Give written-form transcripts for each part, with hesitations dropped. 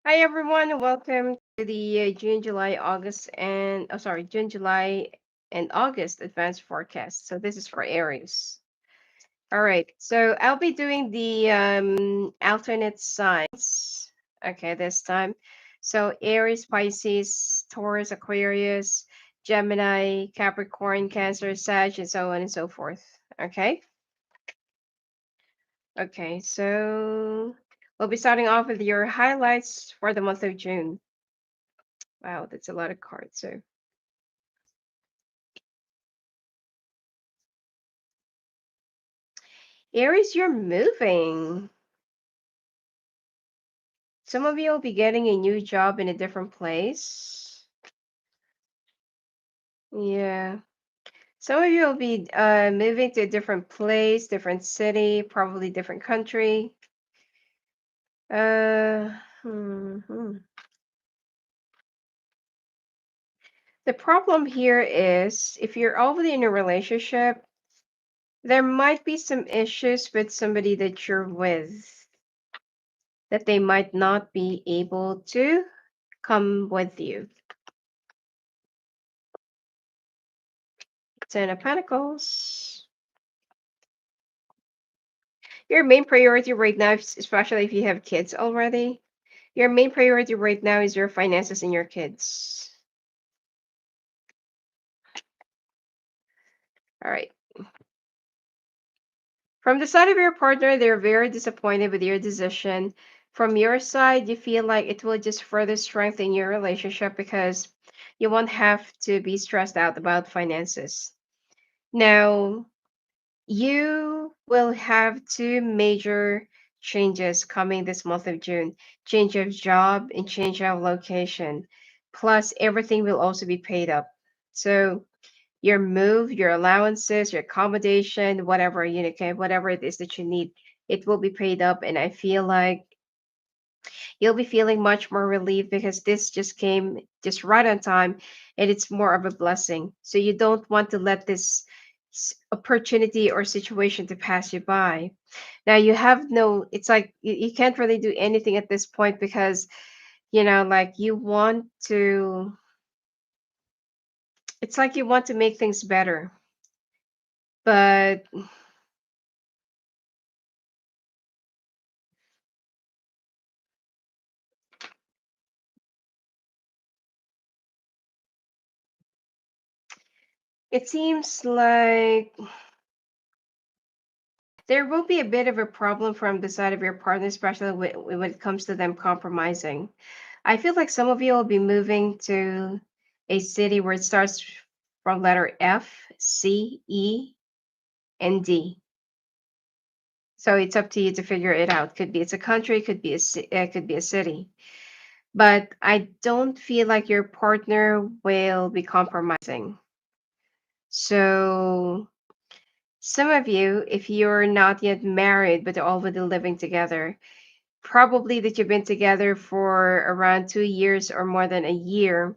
Hi everyone, welcome to the June, July, August, and June, July, and August advanced forecast. So this is for Aries. All right, so I'll be doing the alternate signs. Okay, this time. So Aries, Pisces, Taurus, Aquarius, Gemini, Capricorn, Cancer, Sag, and so on and so forth. Okay. Okay, so we'll be starting off with your highlights for the month of June. Wow, that's a lot of cards. So Aries, you're moving. Some of you will be getting a new job in a different place. Yeah. Some of you will be moving to a different place, different city, probably different country. Uh, hmm. The problem here is if you're already in a relationship, there might be some issues with somebody that you're with that they might not be able to come with you. Ten of Pentacles. Your main priority right now, especially if you have kids already, your main priority right now is your finances and your kids. All right. From the side of your partner, they're very disappointed with your decision. From your side, you feel like it will just further strengthen your relationship because you won't have to be stressed out about finances. Now, you will have two major changes coming this month of June: change of job and change of location. Plus, everything will also be paid up. So, your move, your allowances, your accommodation, whatever whatever it is that you need, it will be paid up. And I feel like you'll be feeling much more relief because this just came just right on time and it's more of a blessing. So you don't want to let this opportunity or situation to pass you by. Now you have no, it's like you can't really do anything at this point because, like you want to, it's like you want to make things better. But it seems like there will be a bit of a problem from the side of your partner, especially when it comes to them compromising. I feel like some of you will be moving to a city where it starts from letter F, C, E, and D. So it's up to you to figure it out. Could be it's a country, could be a city. But I don't feel like your partner will be compromising. So some of you, if you're not yet married but already living together, probably that you've been together for around 2 years or more than a year,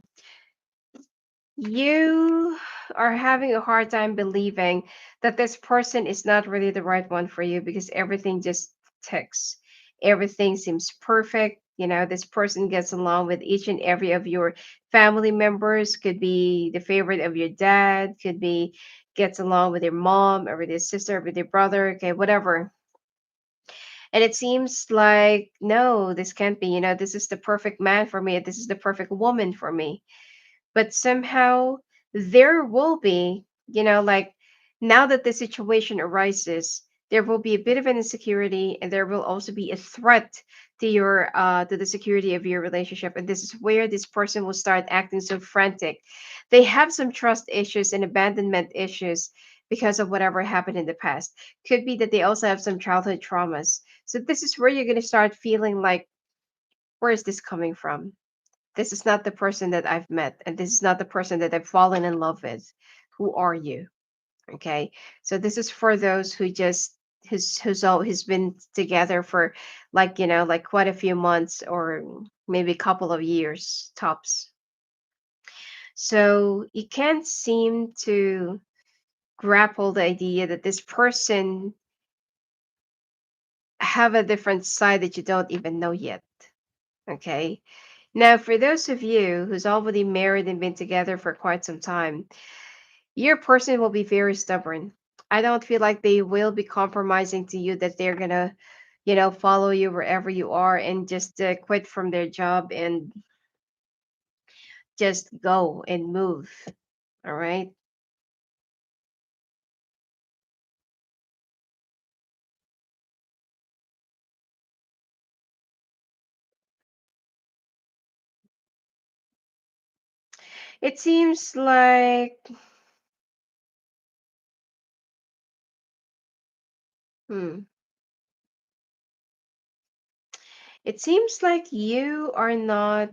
you are having a hard time believing that this person is not really the right one for you because everything just ticks. Everything seems perfect. This person gets along with each and every of your family members, could be the favorite of your dad, could be gets along with your mom or with your sister, with your brother, okay, whatever. And it seems like, no, this can't be, this is the perfect man for me, this is the perfect woman for me. But somehow there will be, like now that the situation arises, there will be a bit of an insecurity and there will also be a threat to your to the security of your relationship, and this is where this person will start acting so frantic. They have some trust issues and abandonment issues because of whatever happened in the past. Could be that they also have some childhood traumas. So this is where you're going to start feeling like, where is this coming from? This is not the person that I've met, and this is not the person that I've fallen in love with. Who are you? Okay. So this is for those who just who's been together for, like, like quite a few months or maybe a couple of years tops. So you can't seem to grapple the idea that this person have a different side that you don't even know yet. Okay. Now, for those of you who's already married and been together for quite some time, your person will be very stubborn. I don't feel like they will be compromising to you, that they're gonna, follow you wherever you are and just quit from their job and just go and move. All right. It seems like, hmm, it seems like you are not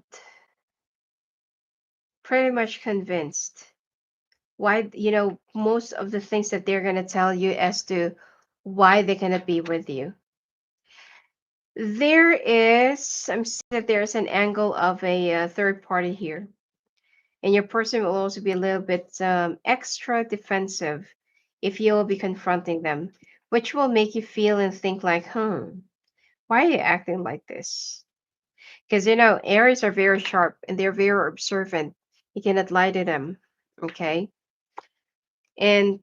pretty much convinced why, most of the things that they're going to tell you as to why they cannot be with you. I'm seeing that there's an angle of a third party here, and your person will also be a little bit extra defensive if you will be confronting them, which will make you feel and think like, why are you acting like this? Because Aries are very sharp and they're very observant. You cannot lie to them. Okay. And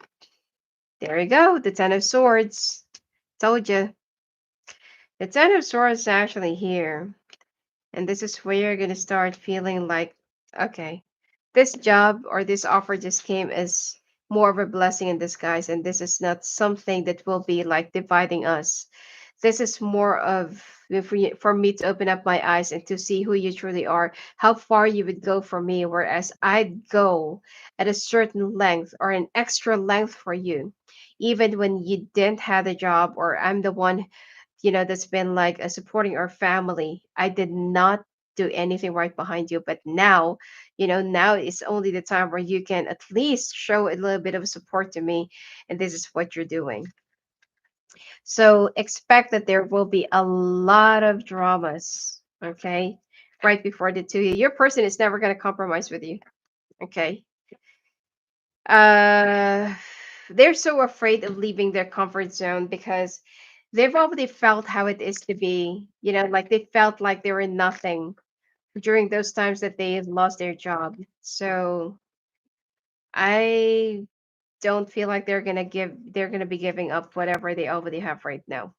there you go, the Ten of Swords. Told you. The Ten of Swords is actually here. And this is where you're going to start feeling like, okay, this job or this offer just came as more of a blessing in disguise. And this is not something that will be like dividing us. This is more of for me to open up my eyes and to see who you truly are, how far you would go for me, whereas I'd go at a certain length or an extra length for you, even when you didn't have a job, or I'm the one, that's been like supporting our family. I did not do anything right behind you, but now is only the time where you can at least show a little bit of support to me, and this is what you're doing. So expect that there will be a lot of dramas, okay? Right before the two of you. Your person is never going to compromise with you, okay? Uh they're so afraid of leaving their comfort zone because they've already felt how it is to be, like they felt like they were nothing during those times that they lost their job. So I don't feel like they're gonna be giving up whatever they already have right now.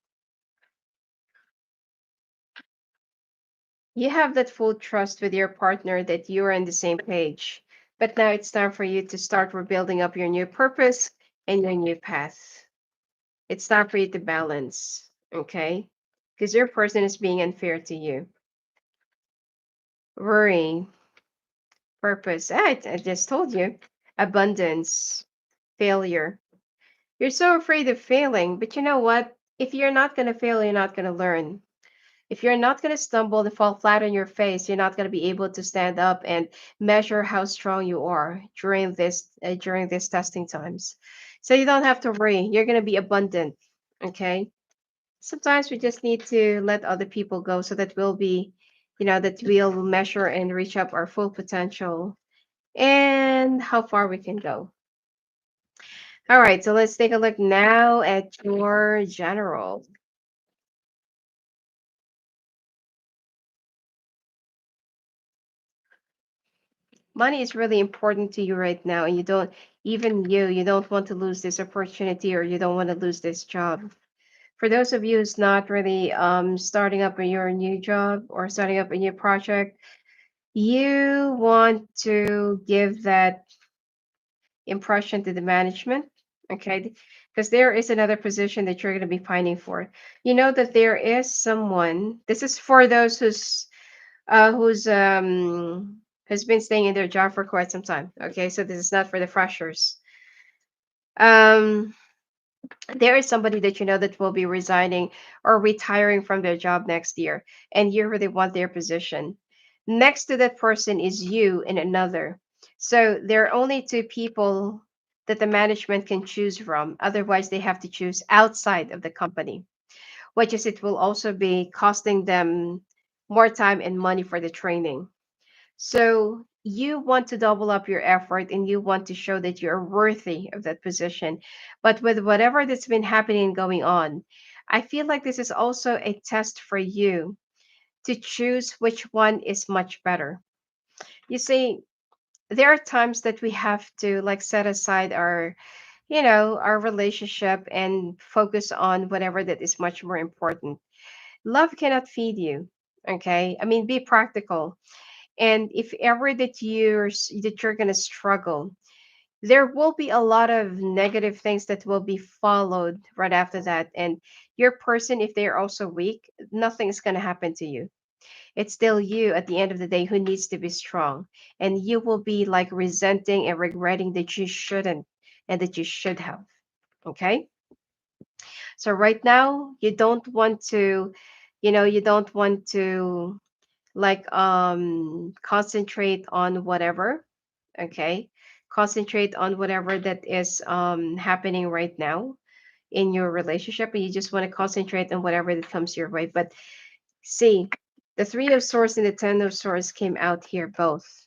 You have that full trust with your partner that you're on the same page. But now it's time for you to start rebuilding up your new purpose and your new path. It's time for you to balance, okay? Because your person is being unfair to you. Worry, purpose. I just told you. Abundance, failure. You're so afraid of failing, but you know what? If you're not going to fail, you're not going to learn. If you're not going to stumble and fall flat on your face, you're not going to be able to stand up and measure how strong you are during these testing times. So you don't have to worry. You're going to be abundant, okay? Sometimes we just need to let other people go so that that we'll measure and reach up our full potential and how far we can go. All right, so let's take a look now at your general. Money is really important to you right now, and you don't want to lose this opportunity, or you don't want to lose this job. For those of you who's not really starting up in your new job or starting up a new project, you want to give that impression to the management, okay? Because there is another position that you're going to be pining for. You know that there is someone. This is for those who's has been staying in their job for quite some time. Okay, so this is not for the freshers. Um, there is somebody that you know that will be resigning or retiring from their job next year, and you really want their position. Next to that person is you and another. So there are only two people that the management can choose from. Otherwise, they have to choose outside of the company, which is it will also be costing them more time and money for the training. So you want to double up your effort and you want to show that you're worthy of that position. But with whatever that's been happening and going on, I feel like this is also a test for you to choose which one is much better. You see, there are times that we have to like set aside our, our relationship and focus on whatever that is much more important. Love cannot feed you. Okay, I mean, be practical. And if ever that you're going to struggle, there will be a lot of negative things that will be followed right after that. And your person, if they're also weak, nothing's going to happen to you. It's still you at the end of the day who needs to be strong. And you will be like resenting and regretting that you shouldn't and that you should have. Okay. So right now, you don't want to like concentrate on whatever. Okay. Concentrate on whatever that is happening right now in your relationship, and you just want to concentrate on whatever that comes your way. But see, the Three of Swords and the Ten of Swords came out here both.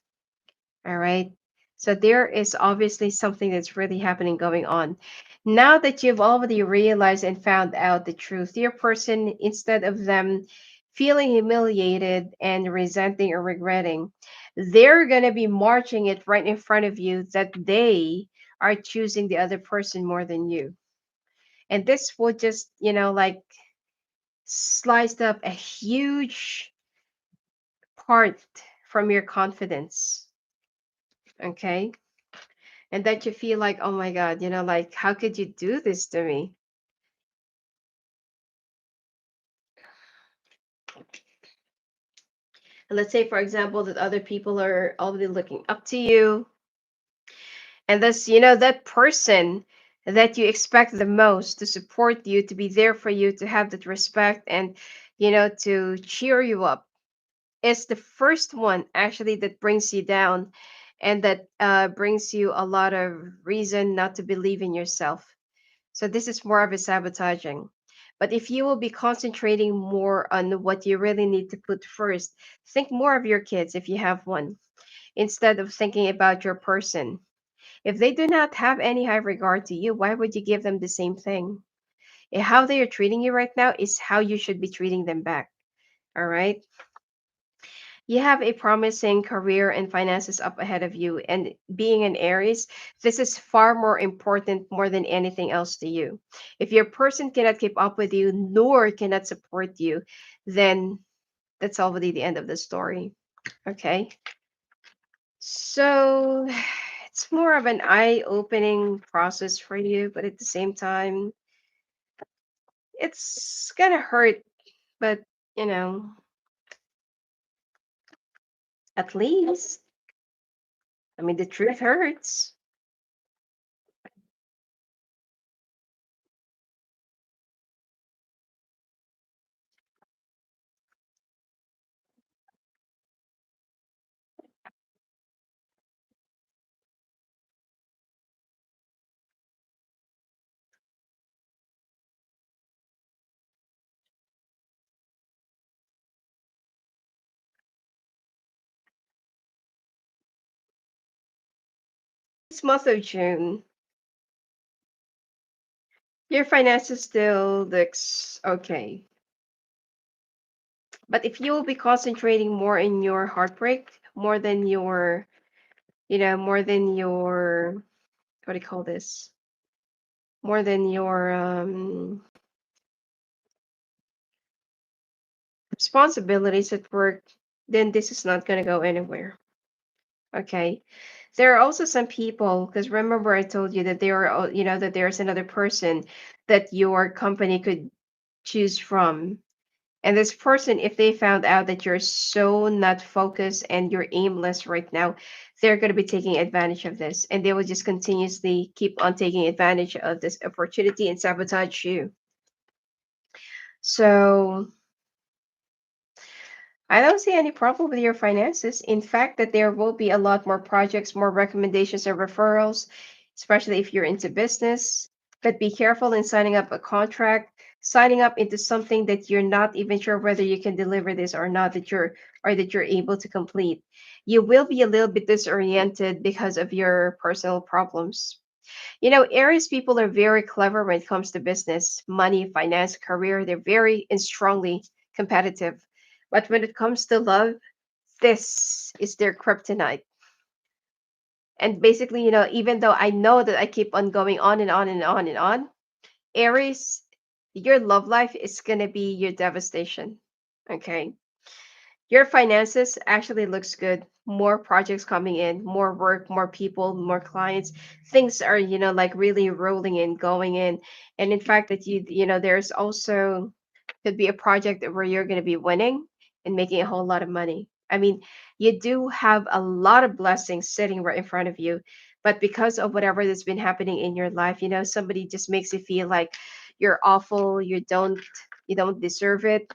All right. So there is obviously something that's really happening going on. Now that you've already realized and found out the truth, your person, instead of them feeling humiliated and resenting or regretting, they're going to be marching it right in front of you that they are choosing the other person more than you. And this will just, like sliced up a huge part from your confidence. Okay. And that you feel like, oh my God, like, how could you do this to me? And let's say, for example, that other people are already looking up to you. And this, that person that you expect the most to support you, to be there for you, to have that respect and, to cheer you up is the first one actually that brings you down and that brings you a lot of reason not to believe in yourself. So this is more of a sabotaging. But if you will be concentrating more on what you really need to put first, think more of your kids if you have one, instead of thinking about your person. If they do not have any high regard to you, why would you give them the same thing? How they are treating you right now is how you should be treating them back. All right. You have a promising career and finances up ahead of you. And being an Aries, this is far more important more than anything else to you. If your person cannot keep up with you nor cannot support you, then that's already the end of the story. Okay. So it's more of an eye opening process for you, but at the same time, it's gonna hurt, but you know, at least, I mean, the truth hurts. This month of June, your finances still looks okay. But if you will be concentrating more in your heartbreak, more than your, more than your, what do you call this? More than your responsibilities at work, then this is not going to go anywhere. Okay. There are also some people, because remember I told you that there are, that there's another person that your company could choose from. And this person, if they found out that you're so not focused and you're aimless right now, they're going to be taking advantage of this. And they will just continuously keep on taking advantage of this opportunity and sabotage you. So I don't see any problem with your finances. In fact, that there will be a lot more projects, more recommendations and referrals, especially if you're into business. But be careful in signing up a contract, signing up into something that you're not even sure whether you can deliver this or not, that you're able to complete. You will be a little bit disoriented because of your personal problems. Aries people are very clever when it comes to business, money, finance, career. They're very and strongly competitive. But when it comes to love, this is their kryptonite. And basically, even though I know that I keep on going on and on and on and on, Aries, your love life is going to be your devastation. Okay. Your finances actually looks good. More projects coming in, more work, more people, more clients. Things are, like really rolling in, going in. And in fact, that there's also could be a project where you're going to be winning and making a whole lot of money. I mean, you do have a lot of blessings sitting right in front of you, but because of whatever that's been happening in your life, somebody just makes you feel like you're awful, you don't deserve it,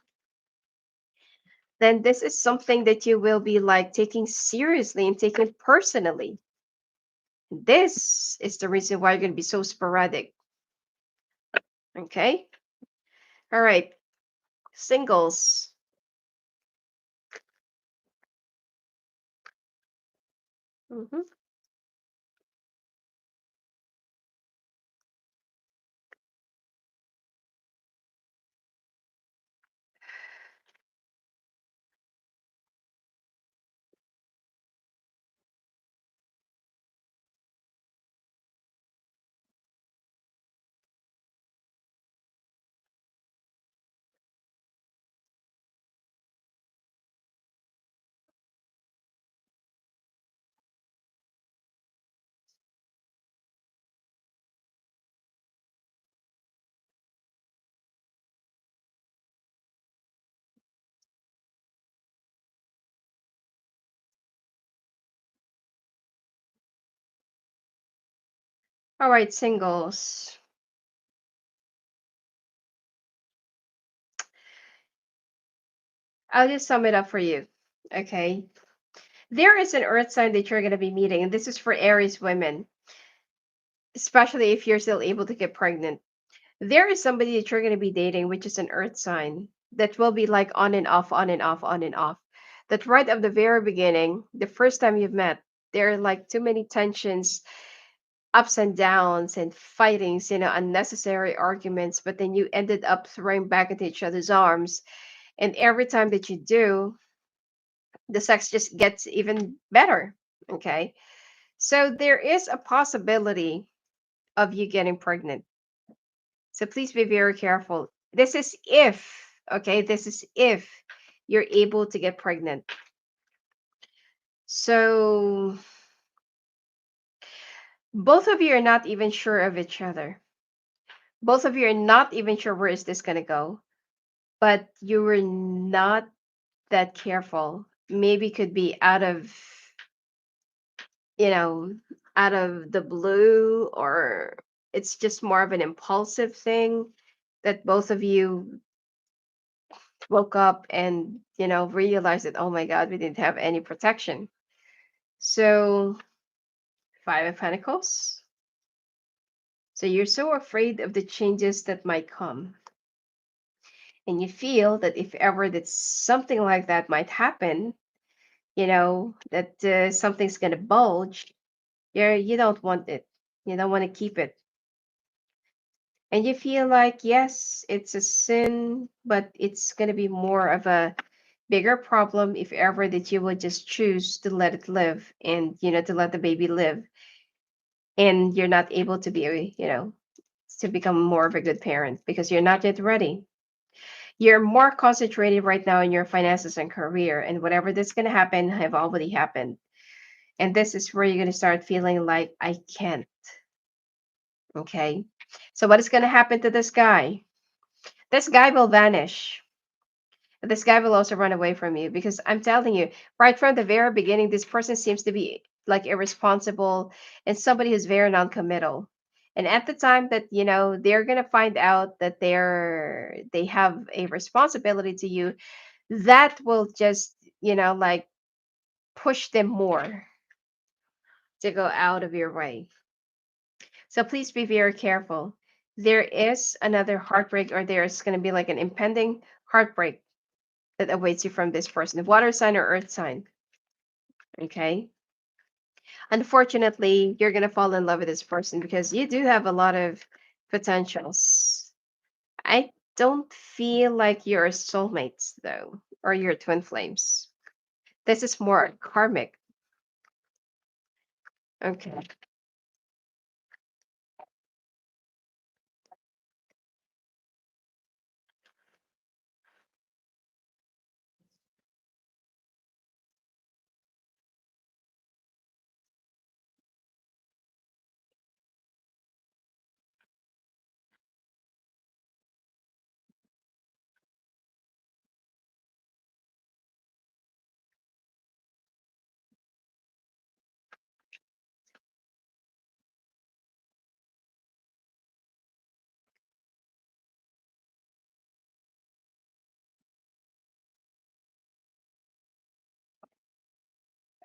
then this is something that you will be like taking seriously and taking personally. This is the reason why you're going to be so sporadic. Okay. All right. Singles. Mhm. All right, singles. I'll just sum it up for you. Okay. There is an earth sign that you're going to be meeting, and this is for Aries women, especially if you're still able to get pregnant. There is somebody that you're going to be dating, which is an earth sign that will be like on and off, on and off, on and off. That right at the very beginning, the first time you've met, there are like too many tensions, ups and downs, and fightings, unnecessary arguments, but then you ended up throwing back into each other's arms. And every time that you do, the sex just gets even better. Okay. So there is a possibility of you getting pregnant. So please be very careful. This is if, okay, this is if you're able to get pregnant. So both of you are not even sure of each other. Both of you are not even sure where is this going to go, but you were not that careful. Maybe could be you know, out of the blue, or it's just more of an impulsive thing that both of you woke up and realized that, oh my god, we didn't have any protection. So, Five of Pentacles. So you're so afraid of the changes that might come, and you feel that if ever that something like that might happen, that something's gonna bulge, you don't want it, you don't want to keep it, and you feel like, yes, it's a sin, but it's gonna be more of a bigger problem if ever that you would just choose to let it live, and to let the baby live, and you're not able to be, to become more of a good parent because you're not yet ready. You're more concentrated right now in your finances and career, and whatever that's going to happen have already happened. And this is where you're going to start feeling like, I can't. Okay. So what is going to happen to this guy? This guy will vanish. This guy will also run away from you, because I'm telling you, right from the very beginning, this person seems to be like irresponsible and somebody who's very non-committal. And at the time that they're gonna find out that they have a responsibility to you, that will just like push them more to go out of your way. So please be very careful. There is another heartbreak, or there's gonna be like an impending heartbreak that awaits you from this person, water sign or earth sign. Okay. Unfortunately, you're going to fall in love with this person because you do have a lot of potentials. I don't feel like you're soulmates, though, or your twin flames? This is more karmic. Okay.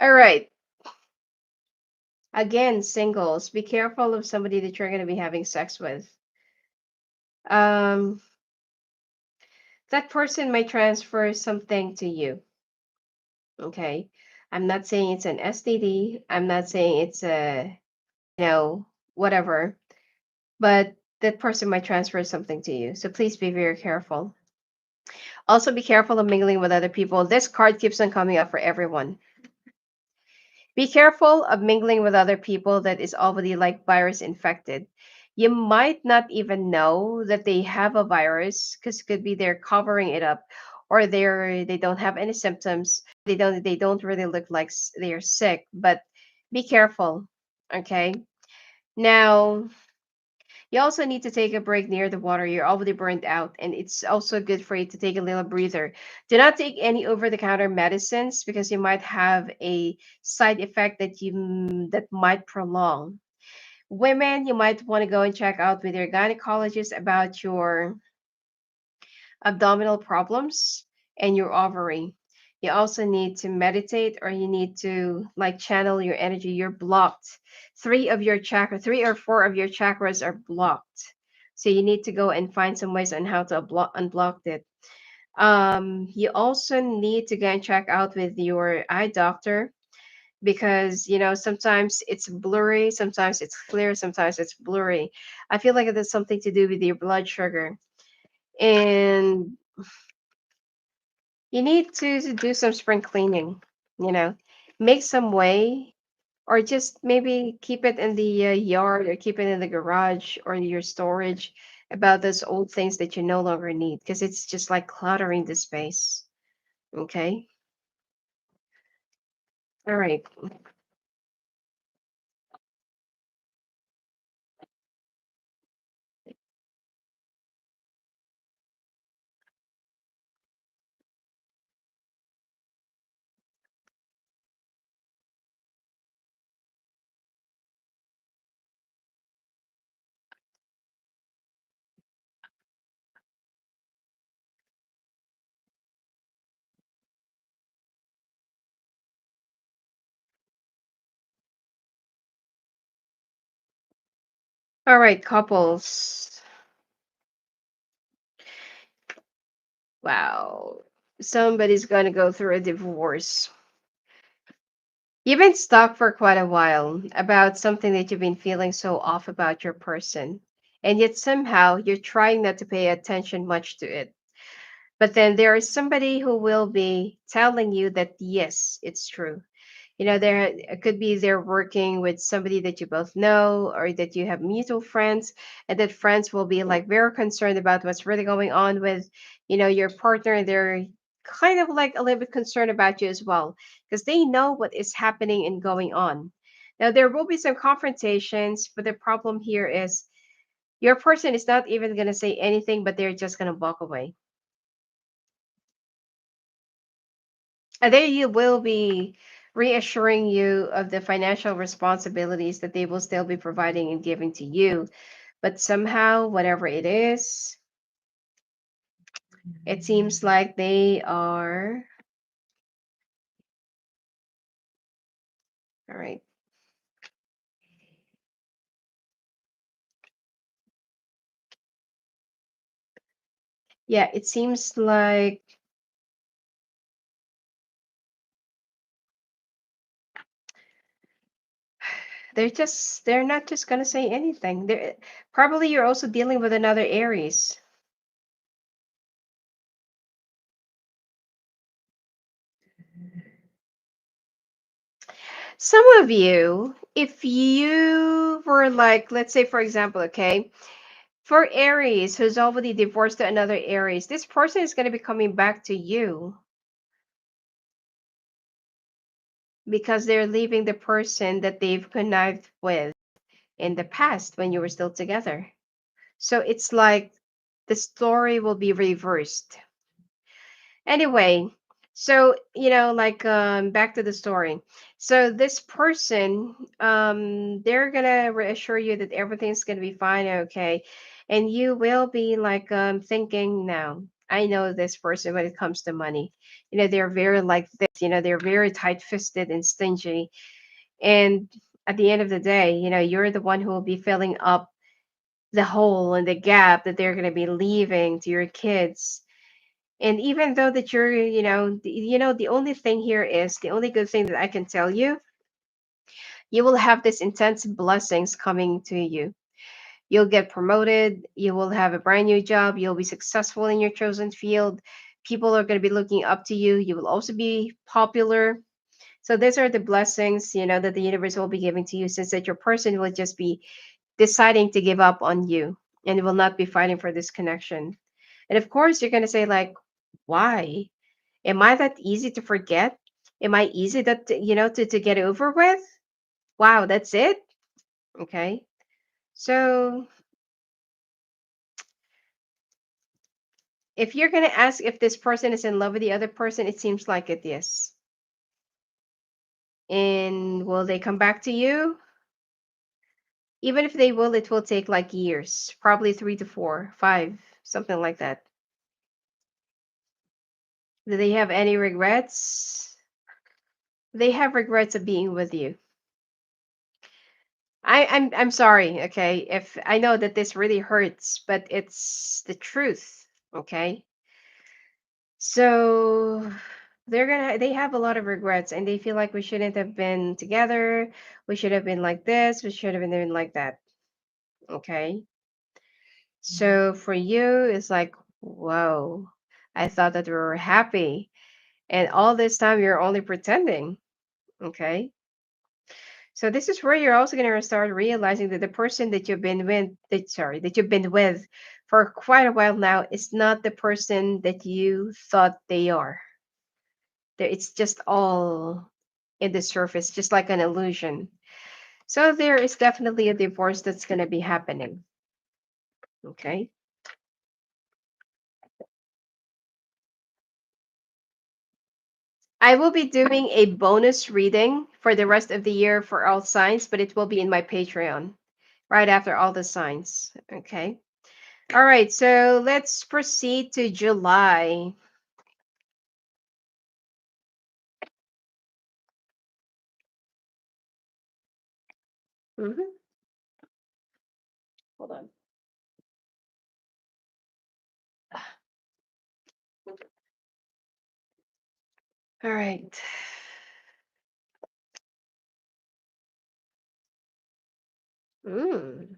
All right. Again, singles, be careful of somebody that you're going to be having sex with. Um, that person might transfer something to you. Okay. I'm not saying it's an STD. I'm not saying it's a, whatever, but that person might transfer something to you. So please be very careful. Also, be careful of mingling with other people. This card keeps on coming up for everyone. Be careful of mingling with other people that is already like virus infected. You might not even know that they have a virus because it could be they're covering it up, or they don't have any symptoms. They don't really look like they're sick, but be careful. Okay. Now, you also need to take a break near the water. You're already burnt out, and it's also good for you to take a little breather. Do not take any over-the-counter medicines because you might have a side effect that might prolong. Women, you might want to go and check out with your gynecologist about your abdominal problems and your ovary. You also need to meditate, or you need to like channel your energy. You're blocked. Three or four of your chakras are blocked. So you need to go and find some ways on how to unblock it. You also need to go and check out with your eye doctor because sometimes it's blurry, sometimes it's clear, sometimes it's blurry. I feel like it has something to do with your blood sugar. And you need to do some spring cleaning, you know, make some way, or just maybe keep it in the yard, or keep it in the garage or your storage about those old things that you no longer need because it's just like cluttering the space. Okay. All right. All right, couples. Wow. Somebody's going to go through a divorce. You've been stuck for quite a while about something that you've been feeling so off about your person. And yet somehow you're trying not to pay attention much to it. But then there is somebody who will be telling you that, yes, it's true. There it could be they're working with somebody that you both know, or that you have mutual friends, and that friends will be like very concerned about what's really going on with your partner, and they're kind of like a little bit concerned about you as well because they know what is happening and going on. Now there will be some confrontations, but the problem here is your person is not even going to say anything, but they're just going to walk away. And they will be reassuring you of the financial responsibilities that they will still be providing and giving to you. But somehow, whatever it is, it seems like they are. All right. Yeah, it seems like they're not just gonna say anything. They're probably you're also dealing with another Aries. Some of you, if you were like, let's say, for example, okay, for Aries who's already divorced to another Aries, this person is going to be coming back to you because they're leaving the person that they've connived with in the past when you were still together. So it's like the story will be reversed. Anyway, so like back to the story. So this person, they're gonna reassure you that everything's gonna be fine, okay, and you will be like thinking, now I know this person when it comes to money. They're very like this. They're very tight-fisted and stingy, and at the end of the day, you're the one who will be filling up the hole and the gap that they're gonna be leaving to your kids. And even though that you're, the only thing here is the only good thing that I can tell you, you will have this intense blessings coming to you. You'll get promoted, you will have a brand new job, you'll be successful in your chosen field. People are going to be looking up to you. You will also be popular. So these are the blessings, that the universe will be giving to you, since that your person will just be deciding to give up on you and will not be fighting for this connection. And of course, you're going to say like, why? Am I that easy to forget? Am I easy that to get over with? Wow, that's it. Okay. So if you're gonna ask if this person is in love with the other person, it seems like it is. And will they come back to you? Even if they will, it will take like years, probably 3 to 4, 5, something like that. Do they have any regrets? They have regrets of being with you. I'm sorry, okay, if I know that this really hurts, but it's the truth, okay? So they have a lot of regrets and they feel like we shouldn't have been together, we should have been like this, we should have been doing like that, okay? So for you, it's like, whoa, I thought that we were happy, and all this time you're only pretending, okay? So this is where you're also going to start realizing that the person that you've been with for quite a while now is not the person that you thought they are. It's just all in the surface, just like an illusion. So there is definitely a divorce that's going to be happening. Okay. I will be doing a bonus reading for the rest of the year for all signs, but it will be in my Patreon right after all the signs. Okay. All right, so let's proceed to July. Hmm. Hold on. All right. Mm.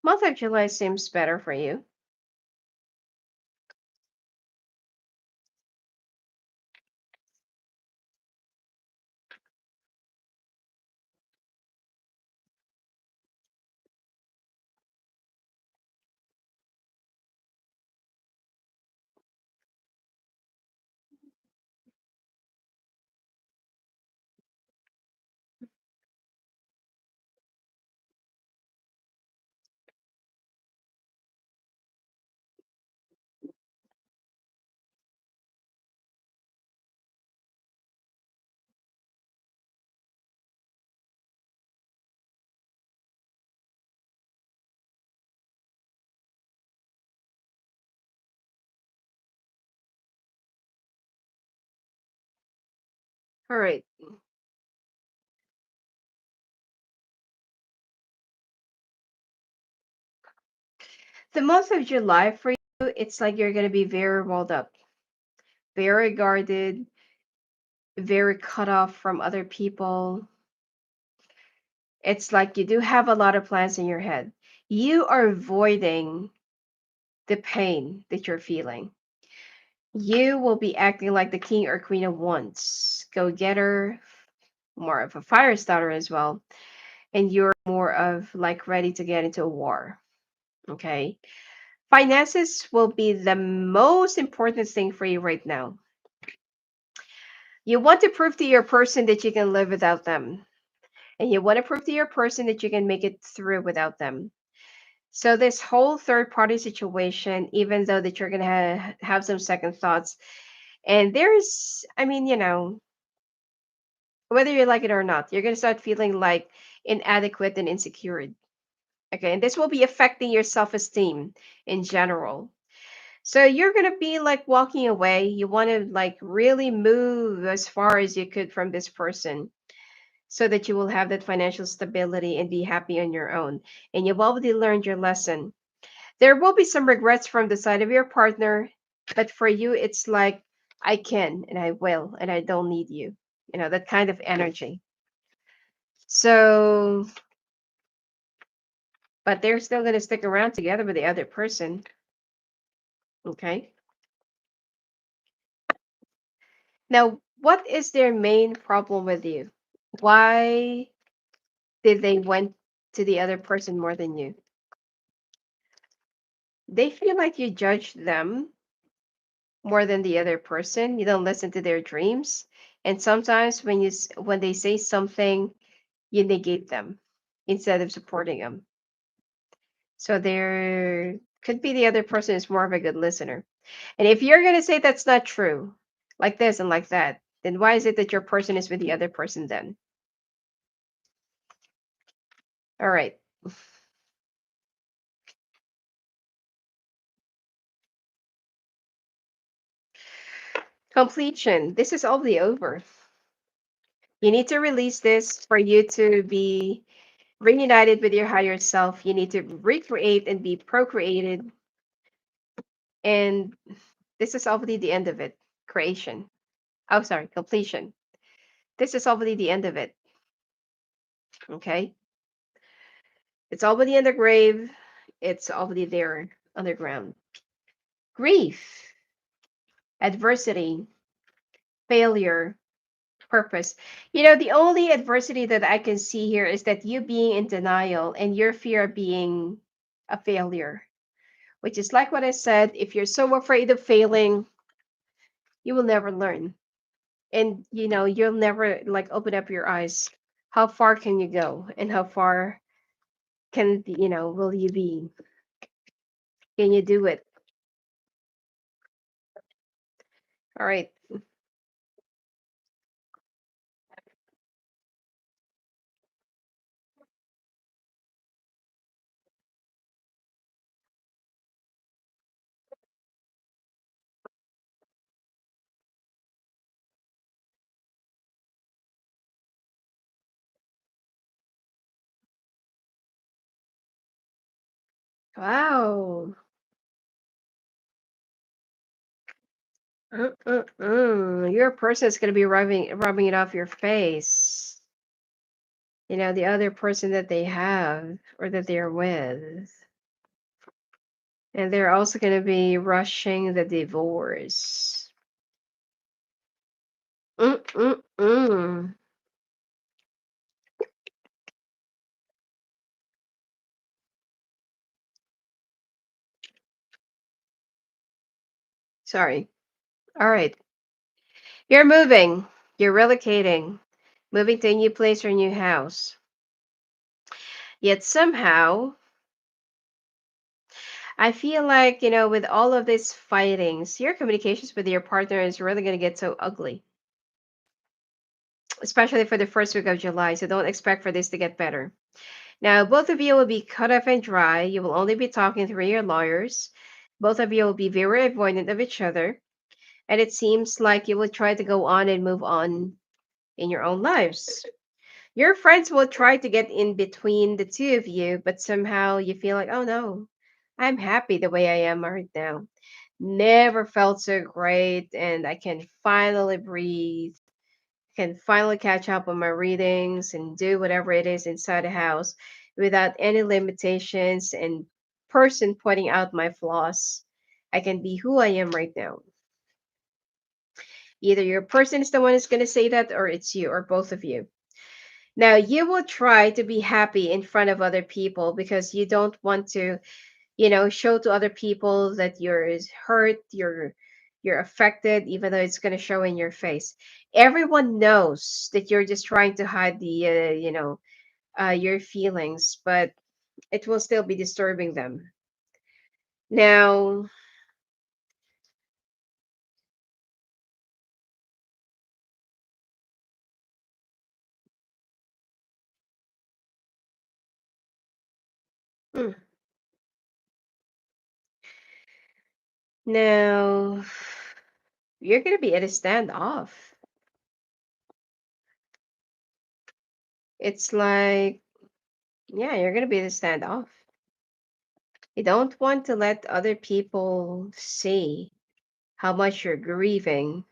Month of July seems better for you. All right. The month of July for you, it's like you're going to be very walled up, very guarded, very cut off from other people. It's like you do have a lot of plans in your head. You are avoiding the pain that you're feeling. You will be acting like the king or queen of wands, go getter, more of a fire starter as well. And you're more of like ready to get into a war. Okay. Finances will be the most important thing for you right now. You want to prove to your person that you can live without them. And you want to prove to your person that you can make it through without them. So this whole third party situation, even though that you're going to have some second thoughts, and there's, I mean, whether you like it or not, you're going to start feeling like inadequate and insecure. Okay. And this will be affecting your self esteem in general. So you're going to be like walking away. You want to like really move as far as you could from this person so that you will have that financial stability and be happy on your own. And you've already learned your lesson. There will be some regrets from the side of your partner, but for you, it's like, I can and I will, and I don't need you. That kind of energy. So, but they're still going to stick around together with the other person. Okay. Now, what is their main problem with you? Why did they went to the other person more than you? They feel like you judge them more than the other person. You don't listen to their dreams. And sometimes when they say something, you negate them instead of supporting them. So there could be the other person is more of a good listener. And if you're going to say that's not true, like this and like that, then why is it that your person is with the other person then? All right. Completion. This is already over. You need to release this for you to be reunited with your higher self. You need to recreate and be procreated. And this is already the end of it. Creation. Oh, sorry, completion. This is already the end of it. Okay. It's already in the grave. It's already there underground. Grief, adversity, failure, purpose. The only adversity that I can see here is that you being in denial and your fear of being a failure, which is like what I said. If you're so afraid of failing, you will never learn. And you'll never like open up your eyes. How far can you go? And how far will you be? Can you do it? All right. Wow. Your person is going to be rubbing it off your face. The other person that they have or that they're with. And they're also going to be rushing the divorce. Mm-mm-mm. Sorry. All right. You're moving. You're relocating. Moving to a new place or a new house. Yet somehow, I feel like, with all of these fightings, your communications with your partner is really going to get so ugly, especially for the first week of July. So don't expect for this to get better. Now, both of you will be cut off and dry. You will only be talking through your lawyers. Both of you will be very avoidant of each other. And it seems like you will try to go on and move on in your own lives. Your friends will try to get in between the two of you, but somehow you feel like, oh no, I'm happy the way I am right now. Never felt so great, and I can finally breathe, can finally catch up on my readings and do whatever it is inside the house without any limitations and person pointing out my flaws. I can be who I am right now. Either your person is the one who's going to say that, or it's you, or both of you. Now, you will try to be happy in front of other people because you don't want to, show to other people that you're hurt, you're affected, even though it's going to show in your face. Everyone knows that you're just trying to hide the, your feelings, but it will still be disturbing them. Now, hmm, now you're going to be at a standoff. It's like, yeah, you're going to be at a standoff. You don't want to let other people see how much you're grieving.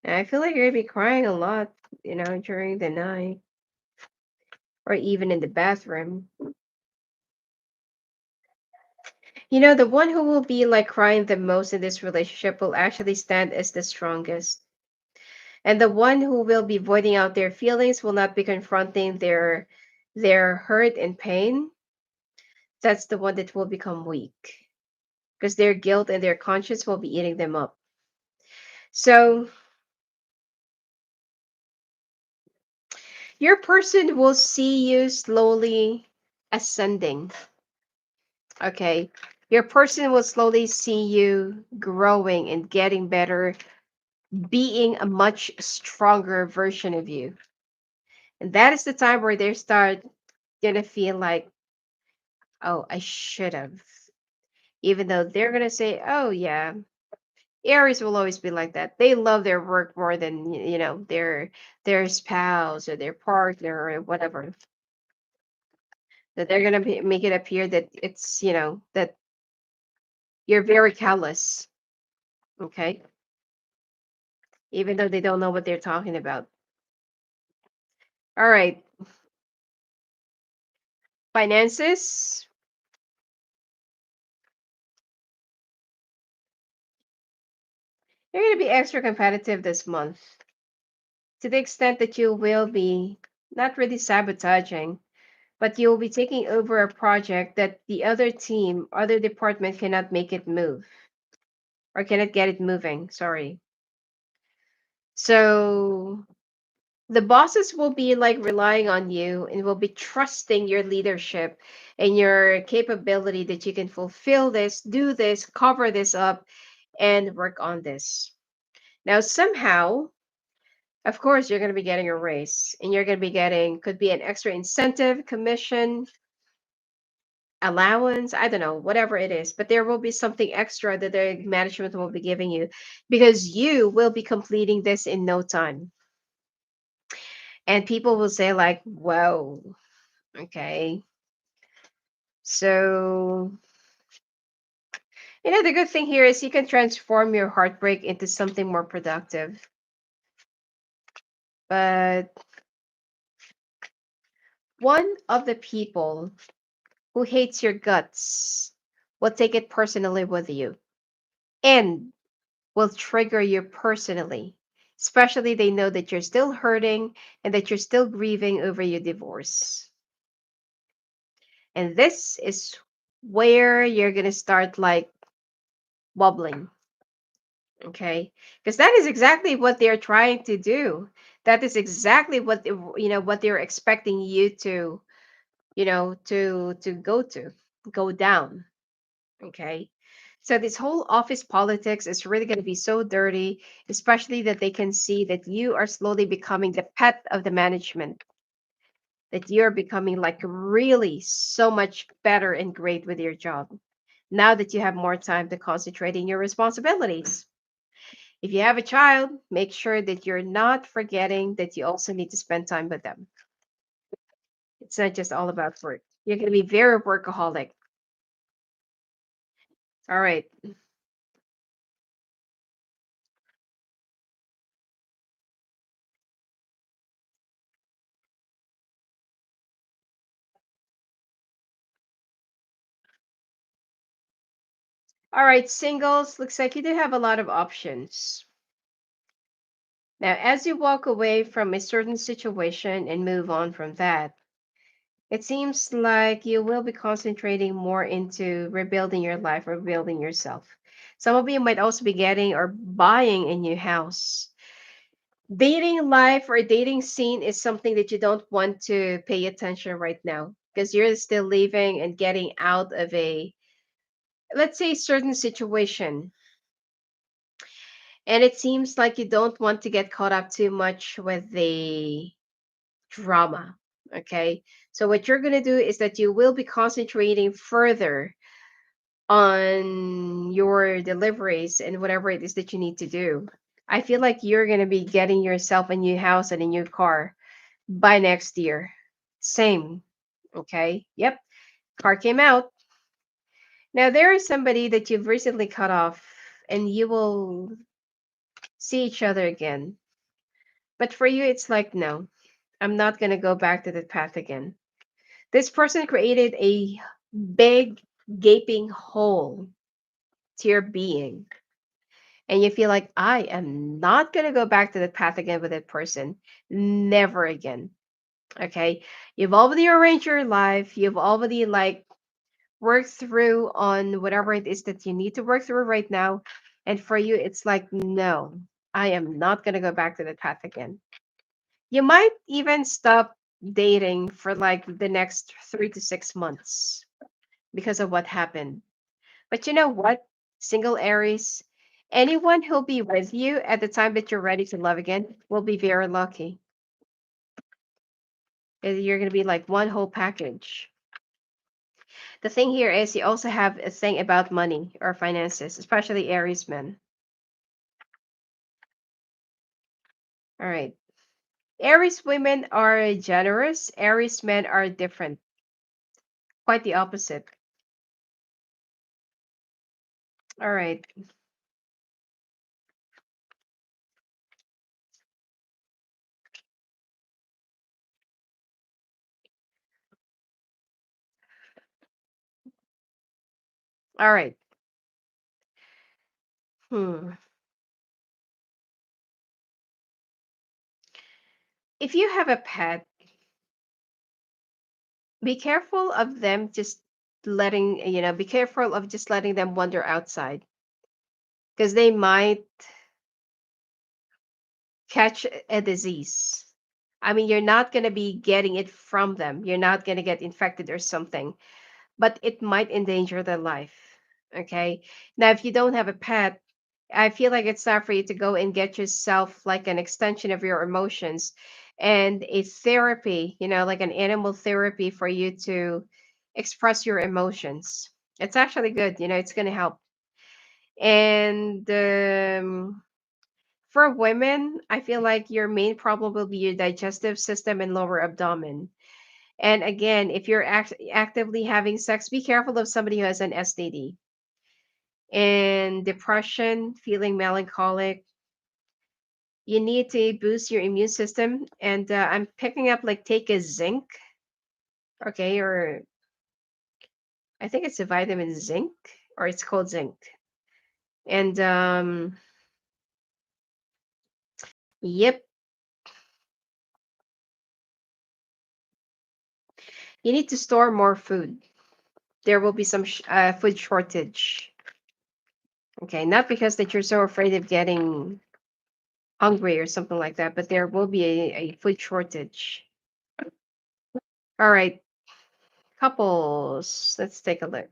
And I feel like you're going to be crying a lot, during the night or even in the bathroom. The one who will be like crying the most in this relationship will actually stand as the strongest. And the one who will be voiding out their feelings will not be confronting their hurt and pain. That's the one that will become weak because their guilt and their conscience will be eating them up. So your person will see you slowly ascending. Okay. Your person will slowly see you growing and getting better, being a much stronger version of you. And that is the time where they start gonna feel like, oh, I should have. Even though they're gonna say, oh yeah, Aries will always be like that. They love their work more than their spouse or their partner or whatever. That they're gonna make it appear that it's that you're very callous. Okay, even though they don't know what they're talking about. All right, finances. You're gonna be extra competitive this month to the extent that you will be not really sabotaging, but you'll be taking over a project that the other team, other department cannot make it move or cannot get it moving. Sorry. So the bosses will be like relying on you and will be trusting your leadership and your capability that you can fulfill this, do this, cover this up, and work on this. Now, somehow, of course, you're going to be getting a raise and you're going to be getting, could be an extra incentive, commission, allowance, I don't know, whatever it is, but there will be something extra that the management will be giving you because you will be completing this in no time. And people will say, like, whoa, okay. So, the good thing here is you can transform your heartbreak into something more productive. But one of the people who hates your guts will take it personally with you and will trigger you personally. Especially they know that you're still hurting and that you're still grieving over your divorce. And this is where you're going to start like wobbling. Okay? Because that is exactly what they're trying to do. That is exactly what what they're expecting you to, to go down. Okay? So this whole office politics is really going to be so dirty, especially that they can see that you are slowly becoming the pet of the management, that you're becoming like really so much better and great with your job. Now that you have more time to concentrate in your responsibilities. If you have a child, make sure that you're not forgetting that you also need to spend time with them. It's not just all about work. You're going to be very workaholic. All right. All right, singles. Looks like you do have a lot of options. Now, as you walk away from a certain situation and move on from that, it seems like you will be concentrating more into rebuilding your life, rebuilding yourself. Some of you might also be getting or buying a new house. Dating life or dating scene is something that you don't want to pay attention right now because you're still leaving and getting out of a, let's say, certain situation. And it seems like you don't want to get caught up too much with the drama. Okay. So, what you're going to do is that you will be concentrating further on your deliveries and whatever it is that you need to do. I feel like you're going to be getting yourself a new house and a new car by next year. Same. Okay. Yep. Car came out. Now, there is somebody that you've recently cut off and you will see each other again. But for you, it's like, no, I'm not going to go back to the path again. This person created a big, gaping hole to your being. And you feel like, I am not going to go back to the path again with that person. Never again. Okay. You've already arranged your life. You've already like worked through on whatever it is that you need to work through right now. And for you, it's like, no, I am not going to go back to the path again. You might even stop dating for like the next 3 to 6 months because of what happened. But you know what, single Aries, anyone who'll be with you at the time that you're ready to love again will be very lucky. You're going to be like one whole package. The thing here is you also have a thing about money or finances, especially Aries men. All right. Aries women are generous, Aries men are different, quite the opposite. All right. All right. Hmm. If you have a pet, be careful of them just be careful of just letting them wander outside because they might catch a disease. I mean, you're not going to be getting it from them. You're not going to get infected or something, but it might endanger their life. Okay. Now, if you don't have a pet, I feel like it's time for you to go and get yourself like an extension of your emotions and a therapy, like an animal therapy for you to express your emotions. It's actually good, it's going to help. And for women, I feel like your main problem will be your digestive system and lower abdomen. And again, if you're actively having sex, be careful of somebody who has an STD. And depression, feeling melancholic, you need to boost your immune system. And I'm picking up like take a zinc, okay, or I think it's a vitamin zinc, or it's called zinc. And yep, you need to store more food. There will be some food shortage. Okay, not because that you're so afraid of getting hungry or something like that, but there will be a food shortage. All right, couples, let's take a look.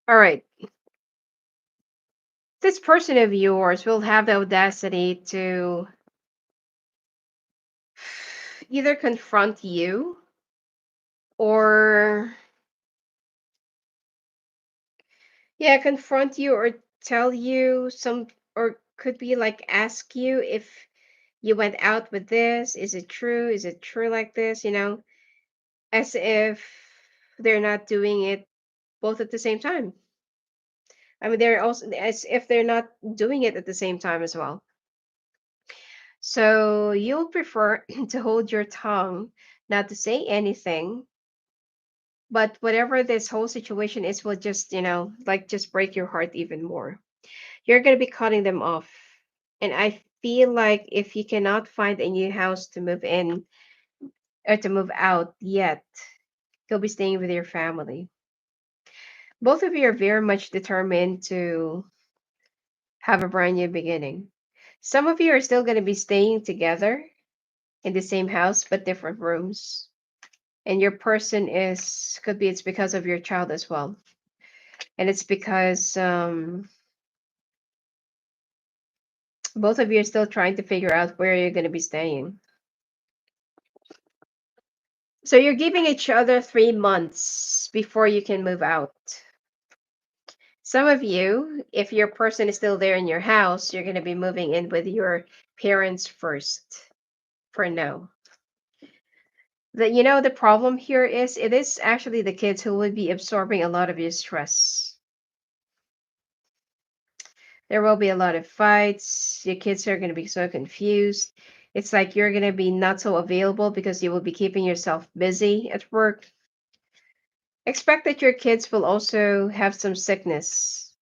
All right, this person of yours will have the audacity to either confront you Or yeah, confront you or tell you some, or could be like ask you if you went out with this. Is it true? Is it true like this? As if they're not doing it both at the same time. I mean, they're also as if they're not doing it at the same time as well. So you'll prefer to hold your tongue, not to say anything, but whatever this whole situation is will just, like just break your heart even more. You're going to be cutting them off. And I feel like if you cannot find a new house to move in or to move out yet, you'll be staying with your family. Both of you are very much determined to have a brand new beginning. Some of you are still going to be staying together in the same house but different rooms. And your person is could be it's because of your child as well. And it's because both of you are still trying to figure out where you're going to be staying. So you're giving each other 3 months before you can move out. Some of you, if your person is still there in your house, you're going to be moving in with your parents first for now. The problem here is it is actually the kids who will be absorbing a lot of your stress. There will be a lot of fights. Your kids are going to be so confused. It's like you're going to be not so available because you will be keeping yourself busy at work. Expect that your kids will also have some sickness.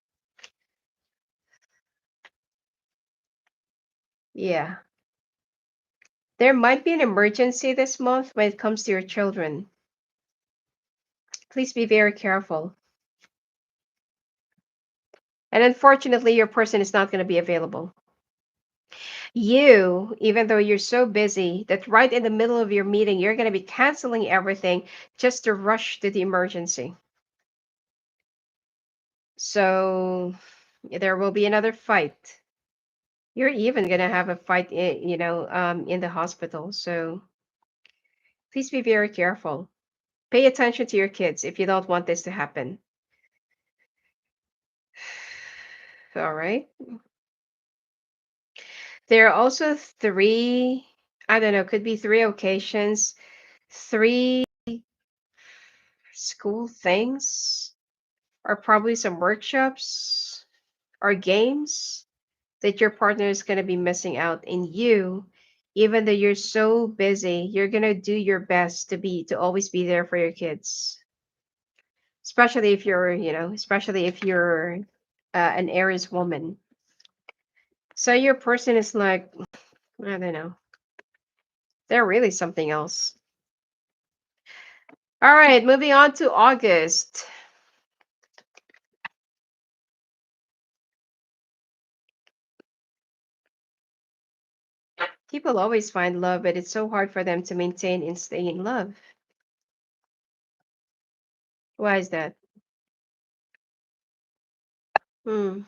Yeah. There might be an emergency this month when it comes to your children. Please be very careful. And unfortunately, your person is not going to be available. You, even though you're so busy that right in the middle of your meeting, you're going to be canceling everything just to rush to the emergency. So there will be another fight. You're even going to have a fight, in the hospital. So please be very careful. Pay attention to your kids if you don't want this to happen. All right. There are also three, I don't know, could be three occasions, three school things, or probably some workshops or games that your partner is going to be missing out. In you, even though you're so busy, you're going to do your best to always be there for your kids, especially if you're an Aries woman. So your person is like, I don't know, they're really something else. All right, moving on to August. People always find love, but it's so hard for them to maintain and stay in love. Why is that? Hmm.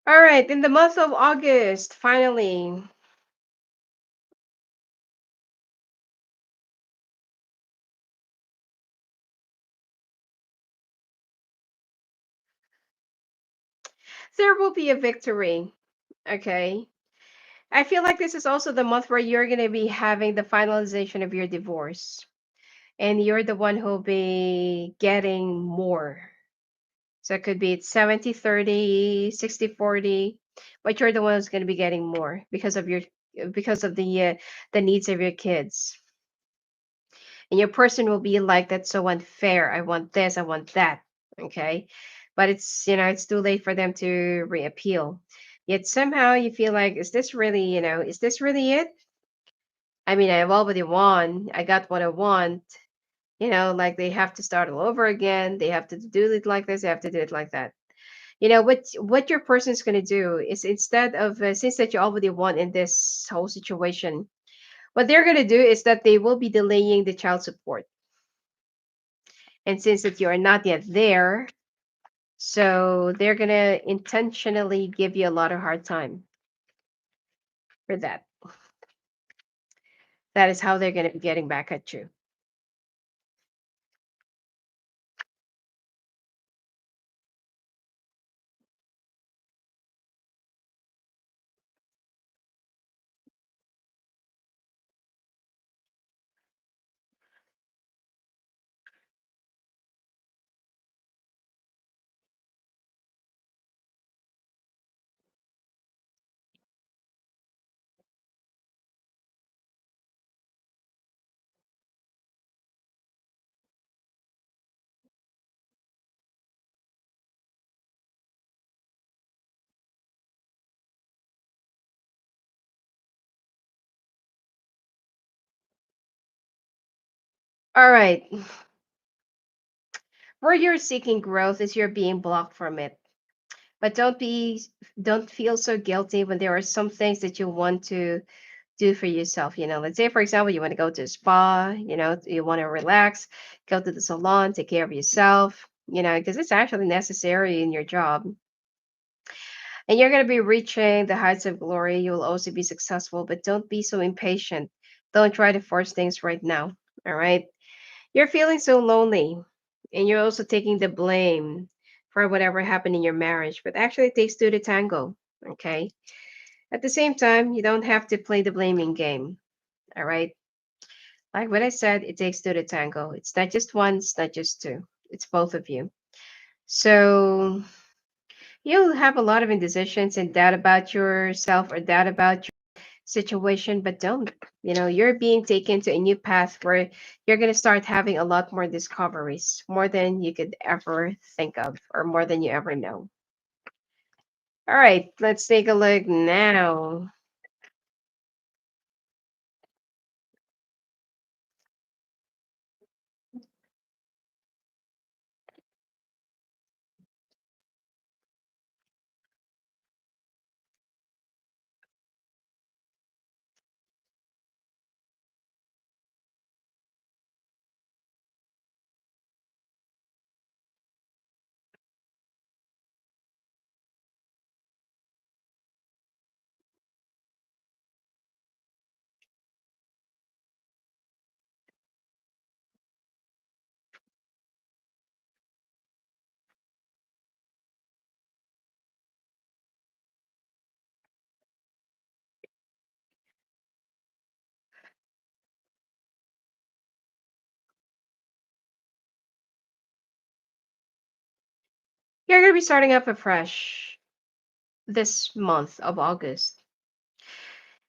All right, in the month of August, finally, there will be a victory. Okay. I feel like this is also the month where you're going to be having the finalization of your divorce, and you're the one who'll be getting more. So it could be it's 70-30, 60-40, but you're the one who's going to be getting more because of the needs of your kids. And your person will be like, that's so unfair. I want this, I want that. Okay. But it's too late for them to reappeal. Yet somehow you feel like, is this really it? I mean, I've already won. I got what I want. Like they have to start all over again. They have to do it like this. They have to do it like that. What your person is going to do is, instead of since that you already won in this whole situation, what they're going to do is that they will be delaying the child support. And since that you are not yet there, so they're going to intentionally give you a lot of hard time for that. That is how they're going to be getting back at you. All right. Where you're seeking growth is you're being blocked from it. But don't feel so guilty when there are some things that you want to do for yourself. Let's say, for example, you want to go to a spa, you want to relax, go to the salon, take care of yourself, because it's actually necessary in your job. And you're going to be reaching the heights of glory. You will also be successful, but don't be so impatient. Don't try to force things right now. All right. You're feeling so lonely, and you're also taking the blame for whatever happened in your marriage, but actually, it takes two to tango. Okay. At the same time, you don't have to play the blaming game. All right. Like what I said, it takes two to tango. It's not just one, it's not just two, it's both of you. So you'll have a lot of indecisions and doubt about yourself or doubt about your situation, but don't. You're being taken to a new path where you're going to start having a lot more discoveries, more than you could ever think of, or more than you ever know. All right, let's take a look now. You're going to be starting up afresh this month of August.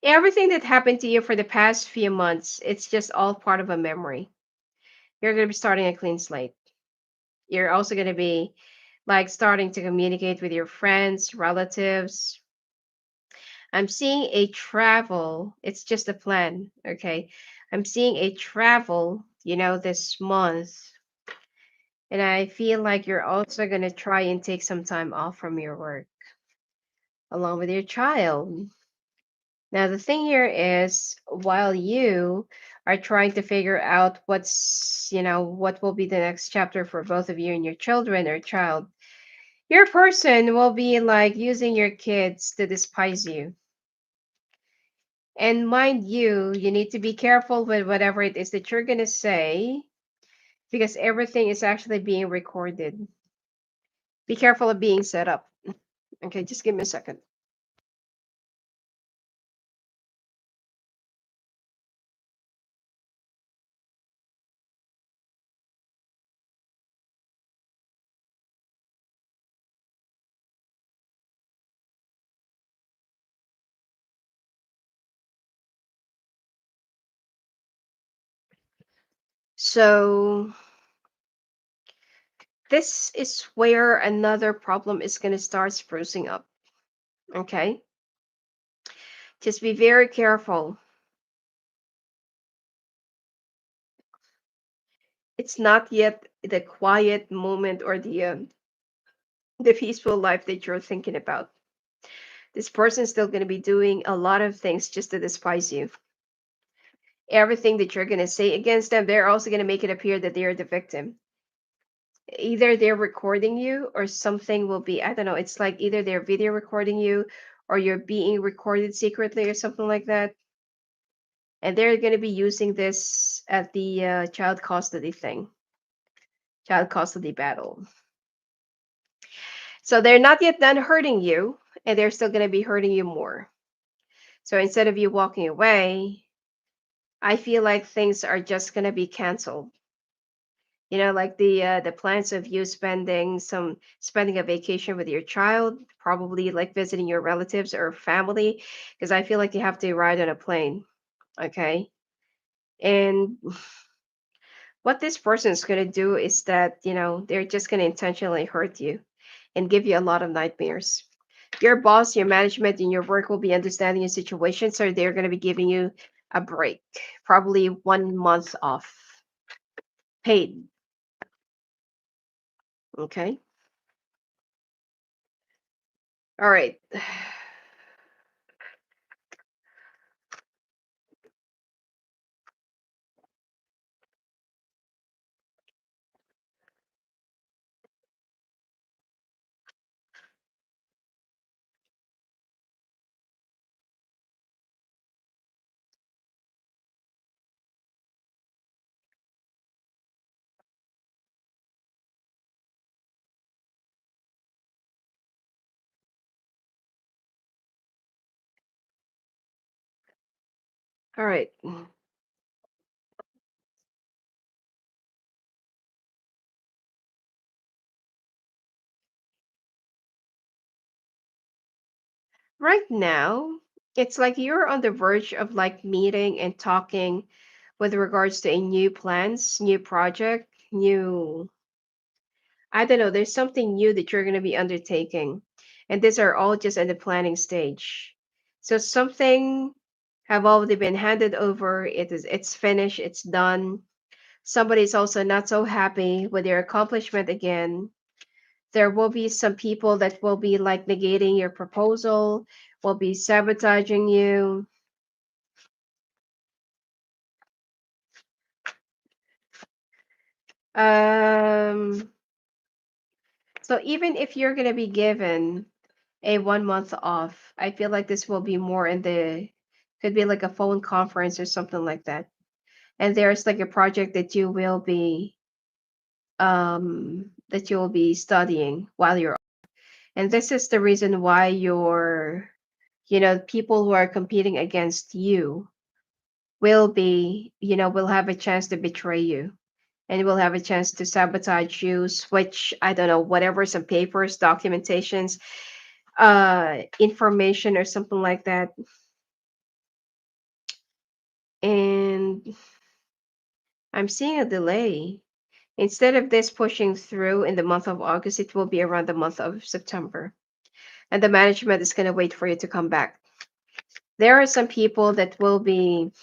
Everything that happened to you for the past few months, it's just all part of a memory. You're going to be starting a clean slate. You're also going to be like starting to communicate with your friends, relatives. I'm seeing a travel. It's just a plan. Okay. I'm seeing a travel, this month. And I feel like you're also going to try and take some time off from your work along with your child. Now, the thing here is, while you are trying to figure out what will be the next chapter for both of you and your children or child, your person will be like using your kids to despise you. And mind you, you need to be careful with whatever it is that you're going to say, because everything is actually being recorded. Be careful of being set up. Okay, just give me a second. So this is where another problem is going to start sprucing up. Okay. Just be very careful. It's not yet the quiet moment or the peaceful life that you're thinking about. This person's still going to be doing a lot of things just to despise you. Everything that you're going to say against them, they're also going to make it appear that they're the victim. Either they're recording you or something will be, I don't know, it's like either they're video recording you or you're being recorded secretly or something like that. And they're going to be using this at the child custody battle. So they're not yet done hurting you, and they're still going to be hurting you more. So instead of you walking away, I feel like things are just going to be canceled. Like the plans of you spending a vacation with your child, probably like visiting your relatives or family, because I feel like you have to ride on a plane. Okay. And what this person is going to do is that, they're just going to intentionally hurt you and give you a lot of nightmares. Your boss, your management, and your work will be understanding your situation, so they're going to be giving you a break, probably 1 month off, paid. Okay. All right. All right. Right now, it's like you're on the verge of like meeting and talking with regards to a new plans, new project, new, I don't know, there's something new that you're going to be undertaking. And these are all just in the planning stage. So something have already been handed over. It's finished, it's done. Somebody's also not so happy with their accomplishment again. There will be some people that will be like negating your proposal, will be sabotaging you. Um, so even if you're gonna be given a 1 month off, I feel like this will be more in the could be like a phone conference or something like that. And there's like a project that you will be studying while you're, and this is the reason why people who are competing against you will have a chance to betray you and will have a chance to sabotage you, switch, I don't know, whatever, some papers, documentations, information or something like that. And I'm seeing a delay. Instead of this pushing through in the month of August, it will be around the month of September. And the management is going to wait for you to come back. There are some people that will be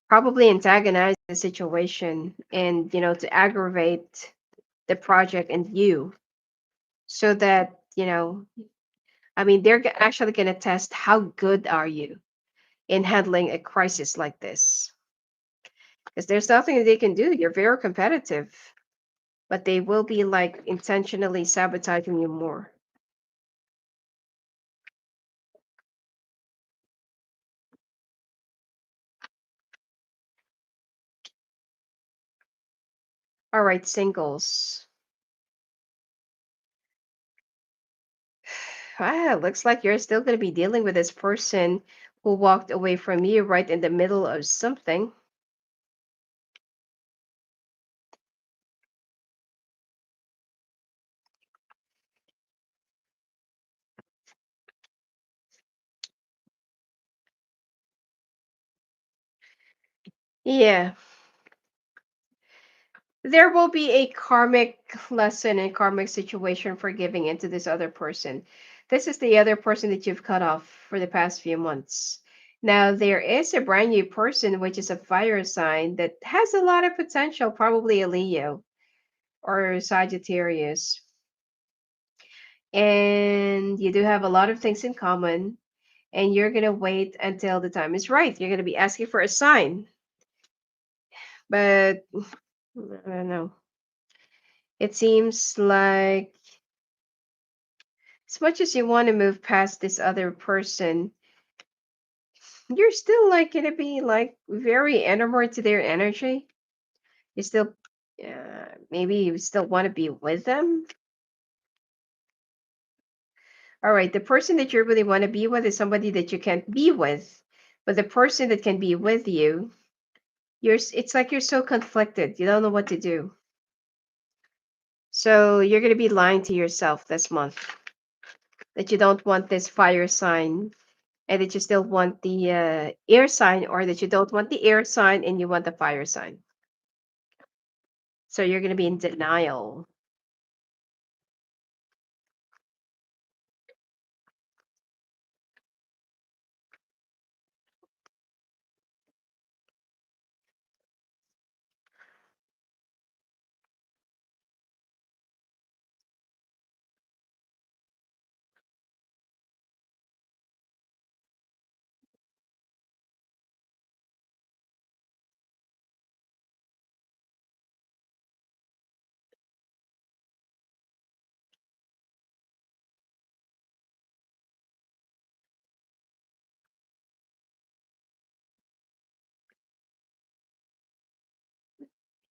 probably antagonize the situation and to aggravate the project and you, so that I mean they're actually going to test how good are you in handling a crisis like this, because there's nothing they can do. You're very competitive, but they will be like intentionally sabotaging you more. All right, singles. Looks like you're still going to be dealing with this person who walked away from you right in the middle of something. Yeah. There will be a karmic lesson and karmic situation for giving into this other person. This is the other person that you've cut off for the past few months. Now, there is a brand new person, which is a fire sign that has a lot of potential, probably a Leo or Sagittarius. And you do have a lot of things in common, and you're going to wait until the time is right. You're going to be asking for a sign, but I don't know. It seems like as much as you want to move past this other person, you're still like gonna be like very enamored to their energy. You still, maybe you still want to be with them. All right, the person that you really want to be with is somebody that you can't be with, but the person that can be with you, it's like you're so conflicted. You don't know what to do. So you're gonna be lying to yourself this month that you don't want this fire sign and that you still want the air sign, or that you don't want the air sign and you want the fire sign. So you're going to be in denial.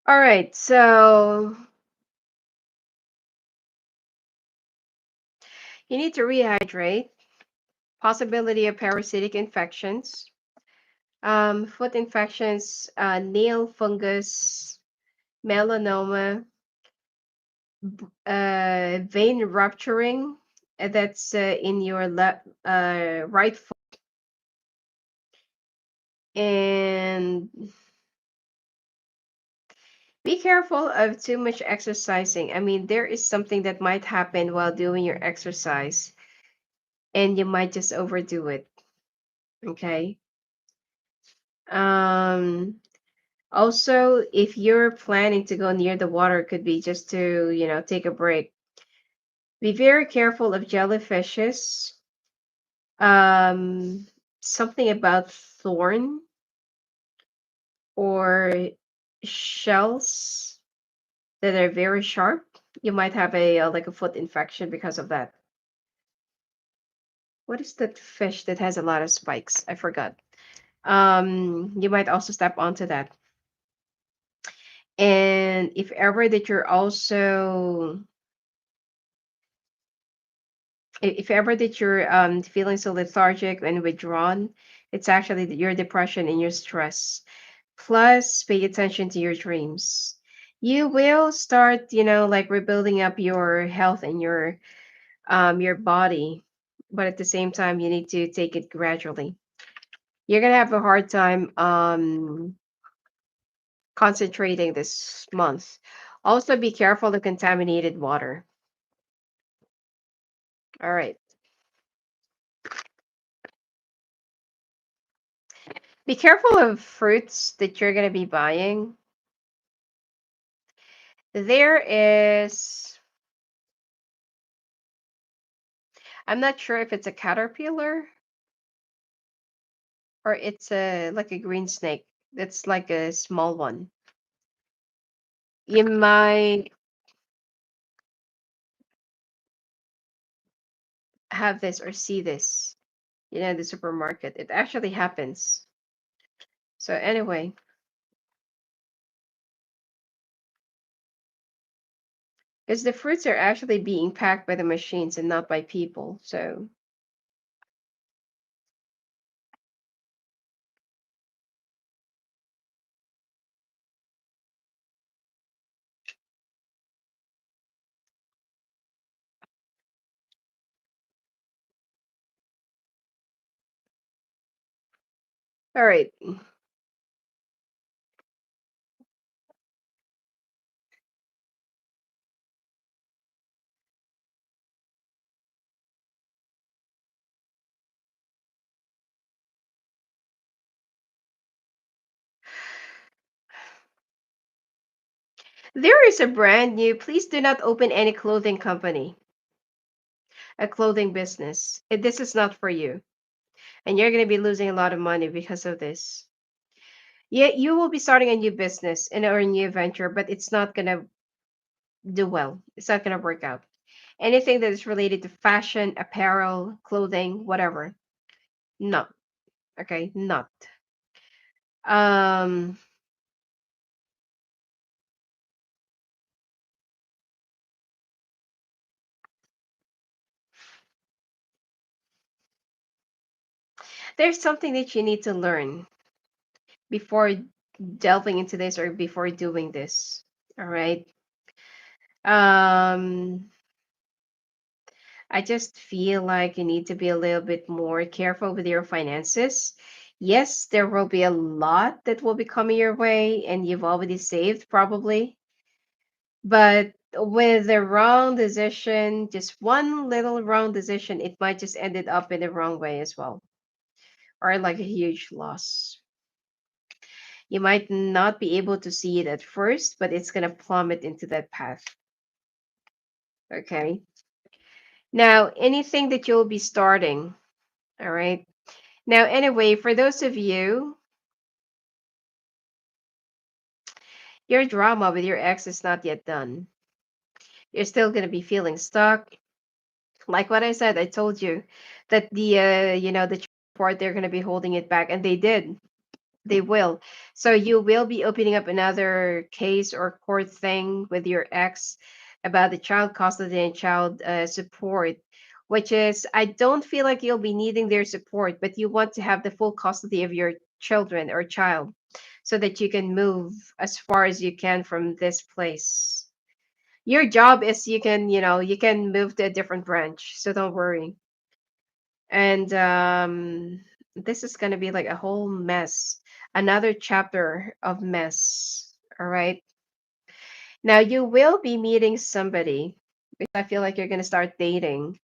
All right, so you need to rehydrate. Possibility of parasitic infections, foot infections, nail fungus, melanoma, vein rupturing. That's in your left, right foot, and be careful of too much exercising. I mean, there is something that might happen while doing your exercise, and you might just overdo it. Okay. Um, Also, if you're planning to go near the water, it could be just to, take a break. Be very careful of jellyfishes. Um, Something about thorn or shells that are very sharp. You might have like a foot infection because of that. What is that fish that has a lot of spikes? I forgot. You might also step onto that. And if ever that you're also if ever that you're feeling so lethargic and withdrawn, it's actually your depression and your stress. Plus, pay attention to your dreams. You will start, like rebuilding up your health and your body, but at the same time, you need to take it gradually. You're gonna have a hard time concentrating this month. Also, be careful of contaminated water. All right. Be careful of fruits that you're going to be buying. There is, I'm not sure if it's a caterpillar or it's a like a green snake. That's like a small one. You might have this or see this, in the supermarket. It actually happens. So anyway, because the fruits are actually being packed by the machines and not by people. So, all right. There is a brand new, please do not open any clothing company, a clothing business. This is not for you. And you're going to be losing a lot of money because of this. Yeah, you will be starting a new business and or a new venture, but it's not going to do well. It's not going to work out. Anything that is related to fashion, apparel, clothing, whatever. No. Okay, not. Um, there's something that you need to learn before delving into this or before doing this. All right. Um, I just feel like you need to be a little bit more careful with your finances. Yes, there will be a lot that will be coming your way, and you've already saved probably. But with the wrong decision, just one little wrong decision, it might just ended up in the wrong way as well, or like a huge loss. You might not be able to see it at first, but it's gonna plummet into that path. Okay. Now, anything that you'll be starting, all right. Now, anyway, for those of you, your drama with your ex is not yet done. You're still gonna be feeling stuck. Like what I said, I told you that the part they're gonna be holding it back, and they did. They will. So you will be opening up another case or court thing with your ex about the child custody and child support, which is, I don't feel like you'll be needing their support, but you want to have the full custody of your children or child so that you can move as far as you can from this place. Your job is you can move to a different branch, so don't worry. And this is going to be like a whole mess, another chapter of mess. All right. Now you will be meeting somebody because I feel like you're going to start dating,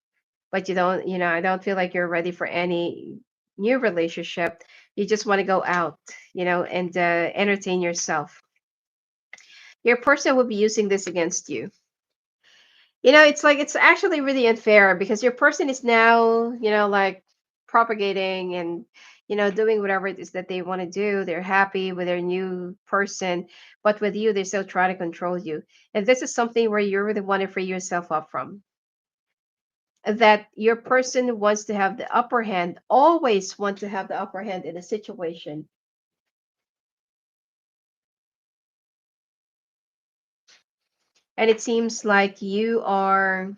but I don't feel like you're ready for any new relationship. You just want to go out, and entertain yourself. Your person will be using this against you. It's like it's actually really unfair because your person is now, like propagating and, doing whatever it is that they want to do. They're happy with their new person, but with you, they still try to control you. And this is something where you really want to free yourself up from. That your person wants to have the upper hand, always want to have the upper hand in a situation. And it seems like you are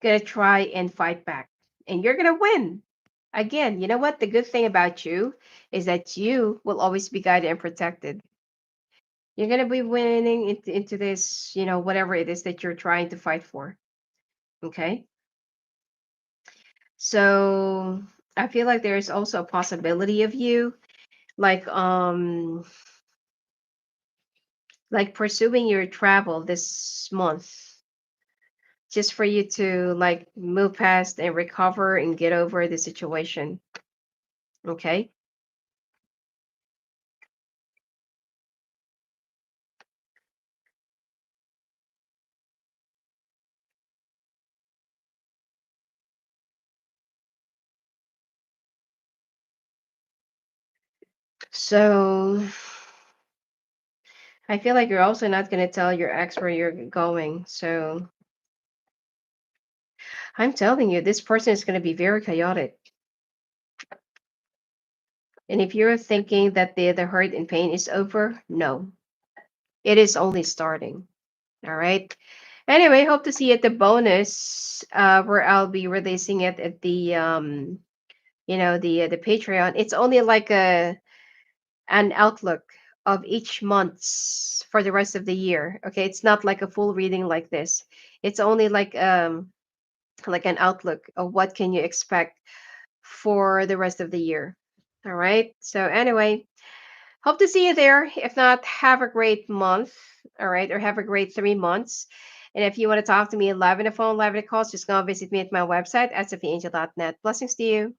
going to try and fight back, and you're going to win. Again, you know what? The good thing about you is that you will always be guided and protected. You're going to be winning into this, whatever it is that you're trying to fight for. Okay. So I feel like there's also a possibility of you like, like pursuing your travel this month just for you to like move past and recover and get over the situation. Okay. So I feel like you're also not going to tell your ex where you're going. So I'm telling you, this person is going to be very chaotic. And if you're thinking that the hurt and pain is over, no, it is only starting. All right. Anyway, hope to see you at the bonus, where I'll be releasing it at the Patreon. It's only like an outlook of each month's for the rest of the year. Okay, it's not like a full reading like this. It's only like an outlook of what can you expect for the rest of the year. All right. So anyway, hope to see you there. If not, have a great month. All right, or have a great 3 months. And if you want to talk to me live on the phone, live on the calls, just go visit me at my website at sophiaangel.net. Blessings to you.